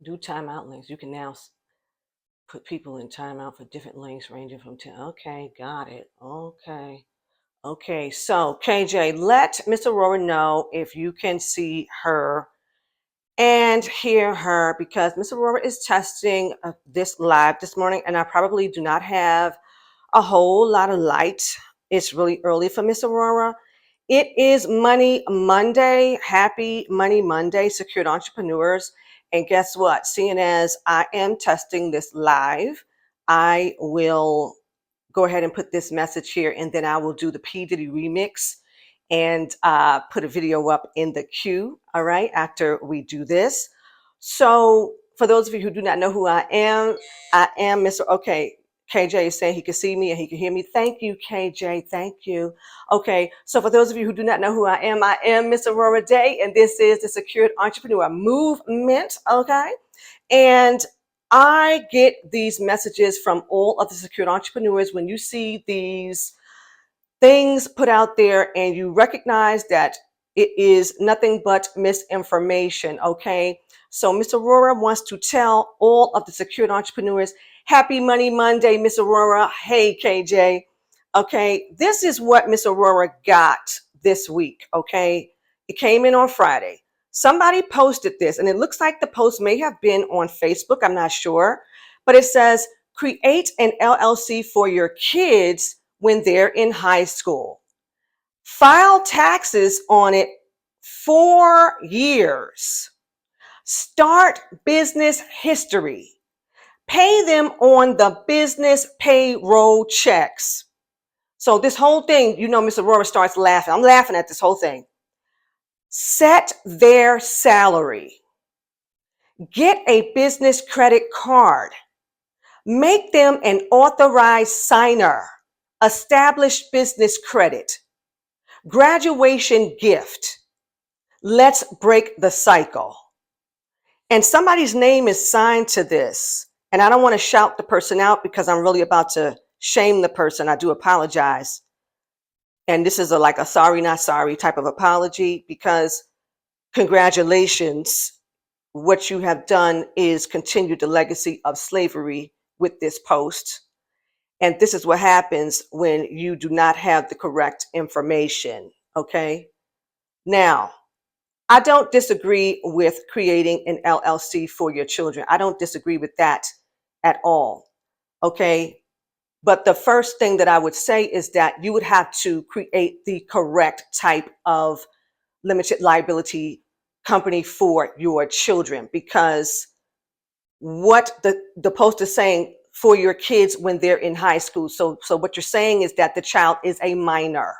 Do timeout links. You can now put people in timeout for different links ranging from 10. Okay, got it. Okay. Okay, so KJ, let Miss Aurora know if you can see her and hear her because Miss Aurora is testing this live this morning, and I probably do not have a whole lot of light. It's really early for Miss Aurora. It is Money Monday. Happy Money Monday, secured entrepreneurs. And guess what? Seeing as I am testing this live, I will go ahead and put this message here, and then I will do the P. Diddy remix and put a video up in the queue, all right, after we do this. So for those of you who do not know who I am Mr. Okay, KJ is saying he can see me and he can hear me. Thank you, KJ. Thank you. Okay, so for those of you who do not know who I am Miss Aurorah Dey, and this is the Secured Entrepreneur Movement, okay? And I get these messages from all of the secured entrepreneurs. When you see these things put out there and you recognize that it is nothing but misinformation, okay? So Miss Aurora wants to tell all of the secured entrepreneurs, happy Money Monday, Miss Aurora. Hey, KJ. Okay, this is what Miss Aurora got this week, okay? It came in on Friday. Somebody posted this, and it looks like the post may have been on Facebook. I'm not sure. But it says, create an LLC for your kids when they're in high school. File taxes on it 4 years. Start business history. Pay them on the business payroll checks. So this whole thing, you know, Miss Aurora starts laughing. I'm laughing at this whole thing. Set their salary. Get a business credit card. Make them an authorized signer. Establish business credit. Graduation gift. Let's break the cycle. And somebody's name is signed to this. And I don't want to shout the person out because I'm really about to shame the person. I do apologize. And this is like a sorry, not sorry type of apology, because congratulations. What you have done is continue the legacy of slavery with this post. And this is what happens when you do not have the correct information. Okay. Now, I don't disagree with creating an LLC for your children. I don't disagree with that at all. Okay. But the first thing that I would say is that you would have to create the correct type of limited liability company for your children, because what the post is saying, for your kids when they're in high school. So what you're saying is that the child is a minor.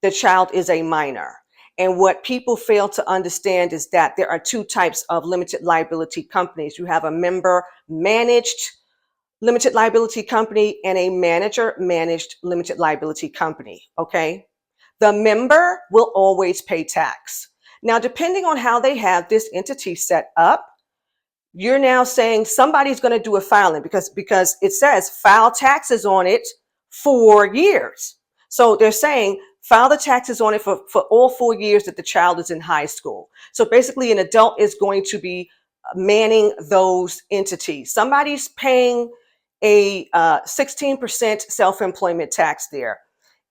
The child is a minor. And what people fail to understand is that there are two types of limited liability companies. You have a member managed limited liability company and a manager managed limited liability company. Okay. The member will always pay tax. Now, depending on how they have this entity set up, you're now saying somebody's going to do a filing because it says file taxes on it 4 years. So they're saying file the taxes on it for all 4 years that the child is in high school. So basically an adult is going to be manning those entities. Somebody's paying a 16% self-employment tax there.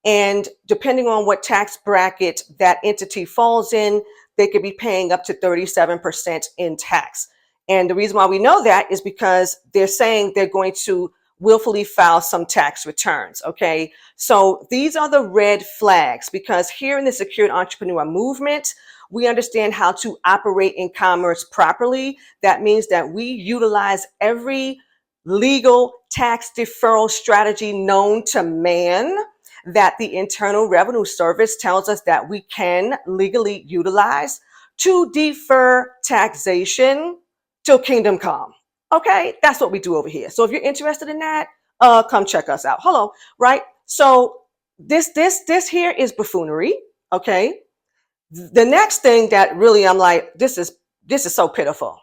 And depending on what tax bracket that entity falls in, they could be paying up to 37% in tax. And the reason why we know that is because they're saying they're going to willfully file some tax returns. Okay. So these are the red flags, because here in the Secured Entrepreneur Movement, we understand how to operate in commerce properly. That means that we utilize every legal tax deferral strategy known to man that the Internal Revenue Service tells us that we can legally utilize to defer taxation till kingdom come. Okay, that's what we do over here. So if you're interested in that, come check us out. Hello, right? So this here is buffoonery. Okay. The next thing that really I'm like, this is so pitiful.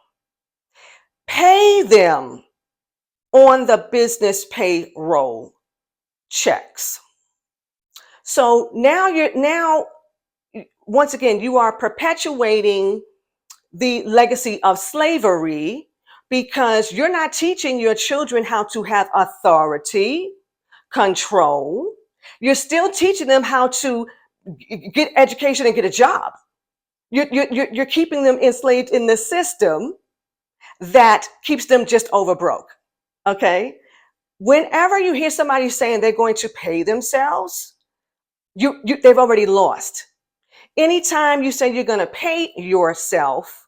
Pay them on the business payroll checks. So now once again, you are perpetuating the legacy of slavery because you're not teaching your children how to have authority, control. You're still teaching them how to get education and get a job. You're keeping them enslaved in the system that keeps them just over broke. Okay. Whenever you hear somebody saying they're going to pay themselves, they've already lost. Anytime you say you're going to pay yourself,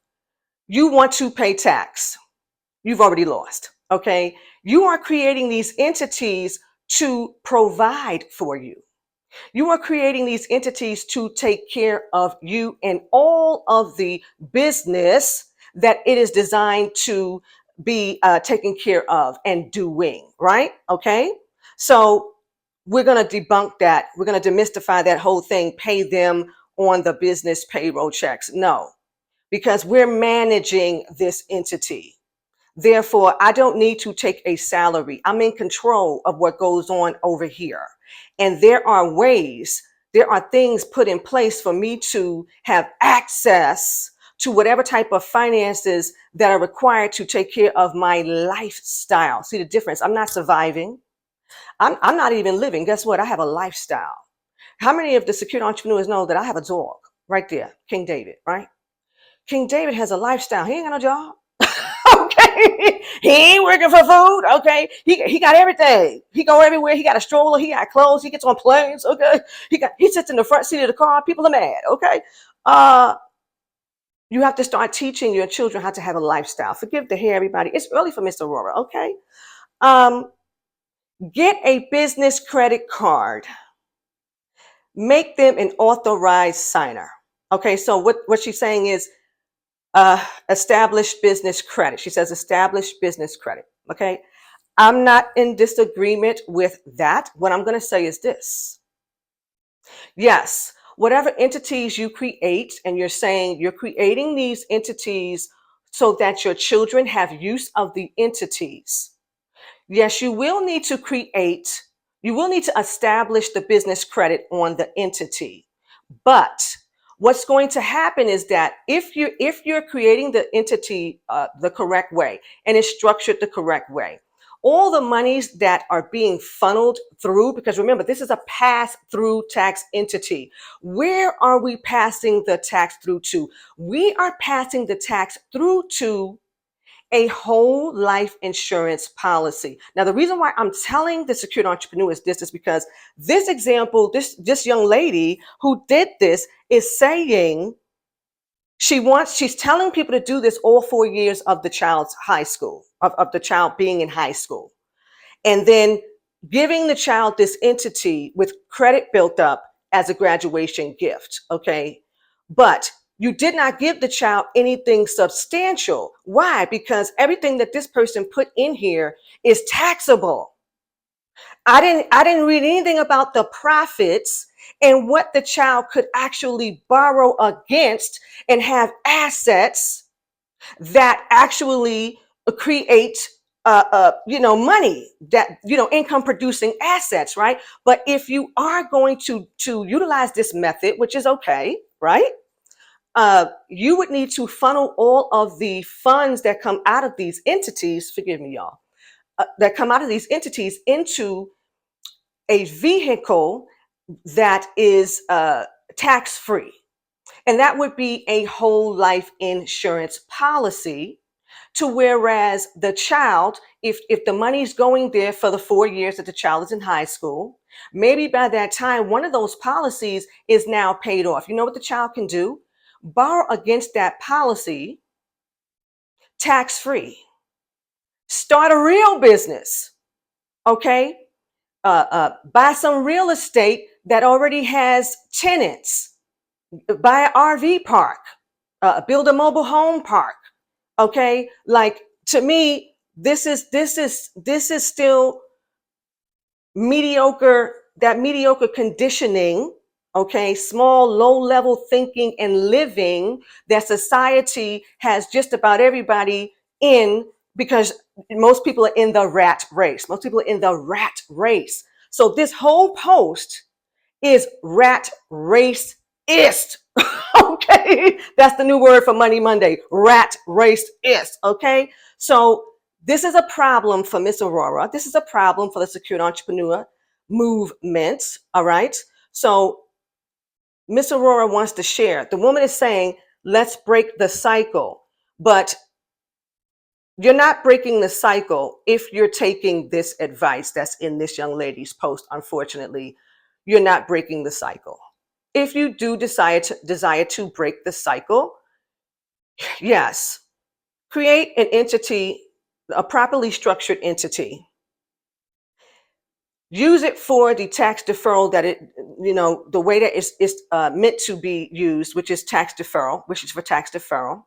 you want to pay tax. You've already lost. Okay. You are creating these entities to provide for you. You are creating these entities to take care of you and all of the business that it is designed to be taken care of and doing, right? Okay. So we're going to debunk that. We're going to demystify that whole thing, pay them on the business payroll checks. No, because we're managing this entity. Therefore, I don't need to take a salary. I'm in control of what goes on over here. And there are things put in place for me to have access to whatever type of finances that are required to take care of my lifestyle. See the difference? I'm not surviving. I'm not even living. Guess what? I have a lifestyle. How many of the secure entrepreneurs know that I have a dog right there, King David, right? King David has a lifestyle. He ain't got no job. Okay. He ain't working for food. Okay. He got everything. He go everywhere. He got a stroller. He got clothes. He gets on planes. Okay. He sits in the front seat of the car. People are mad. Okay. You have to start teaching your children how to have a lifestyle. Forgive the hair, everybody. It's early for Mr. Aurorah. Okay. Get a business credit card. Make them an authorized signer. Okay. So what she's saying is, established business credit. She says established business credit. Okay. I'm not in disagreement with that. What I'm going to say is this. Yes, whatever entities you create, and you're saying you're creating these entities so that your children have use of the entities. Yes, you will need to establish the business credit on the entity. But what's going to happen is that if you're creating the entity the correct way and it's structured the correct way, all the monies that are being funneled through, because remember, this is a pass-through tax entity. Where are we passing the tax through to? We are passing the tax through to a whole life insurance policy. Now, the reason why I'm telling the secured entrepreneur is this is because this example, this young lady who did this is saying she's telling people to do this all 4 years of the child's high school, of the child being in high school. And then giving the child this entity with credit built up as a graduation gift. Okay. But you did not give the child anything substantial. Why? Because everything that this person put in here is taxable. I didn't read anything about the profits and what the child could actually borrow against and have assets that actually create money, that income producing assets, right? But if you are going to utilize this method, which is okay, right? You would need to funnel all of the funds that come out of these entities, forgive me, y'all, that come out of these entities into a vehicle that is tax-free. And that would be a whole life insurance policy, to whereas the child, if the money's going there for the 4 years that the child is in high school, maybe by that time, one of those policies is now paid off. You know what the child can do? Borrow against that policy tax-free. Start a real business, okay? Buy some real estate that already has tenants. Buy an RV park. Build a mobile home park. Okay, like, to me, this is still mediocre. That mediocre conditioning. Okay, small, low-level thinking and living that society has just about everybody in, because most people are in the rat race. Most people are in the rat race. So this whole post is rat race-ish. ist. Okay, that's the new word for Money Monday. Rat race ist. Okay, so this is a problem for Miss Aurorah. This is a problem for the Secured Entrepreneur movement. All right, so Miss Aurorah wants to share. The woman is saying, let's break the cycle, but you're not breaking the cycle if you're taking this advice that's in this young lady's post. Unfortunately, you're not breaking the cycle. If you do desire to break the cycle, yes, create an entity, a properly structured entity. Use it for the tax deferral that the way that it's meant to be used, which is tax deferral, which is for tax deferral.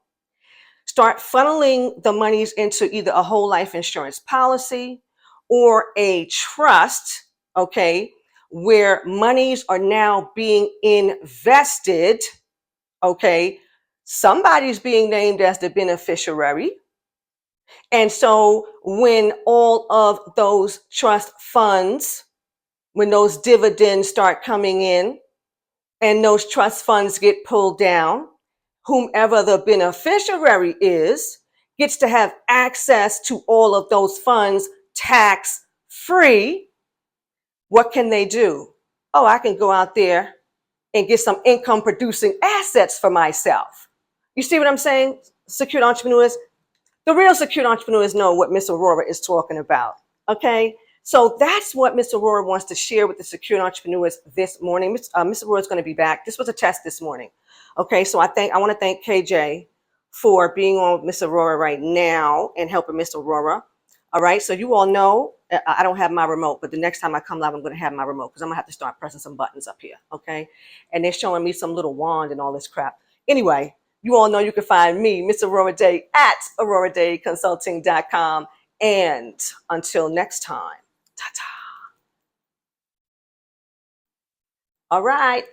Start funneling the monies into either a whole life insurance policy or a trust, okay, where monies are now being invested, okay. Somebody's being named as the beneficiary. And so when all of those trust funds, when those dividends start coming in and those trust funds get pulled down, whomever the beneficiary is gets to have access to all of those funds tax free. What can they do? Oh, I can go out there and get some income producing assets for myself. You see what I'm saying? Secured entrepreneurs, the real secured entrepreneurs know what Miss Aurorah is talking about. Okay. So that's what Miss Aurorah wants to share with the secured entrepreneurs this morning. Miss Aurorah is going to be back. This was a test this morning. Okay. So I want to thank KJ for being on with Miss Aurorah right now and helping Miss Aurorah. All right. So you all know I don't have my remote, but the next time I come live, I'm going to have my remote because I'm going to have to start pressing some buttons up here. Okay. And they're showing me some little wand and all this crap. Anyway, you all know you can find me, Miss Aurorah Dey, at AurorahDayConsulting.com. And until next time, ta-ta. All right.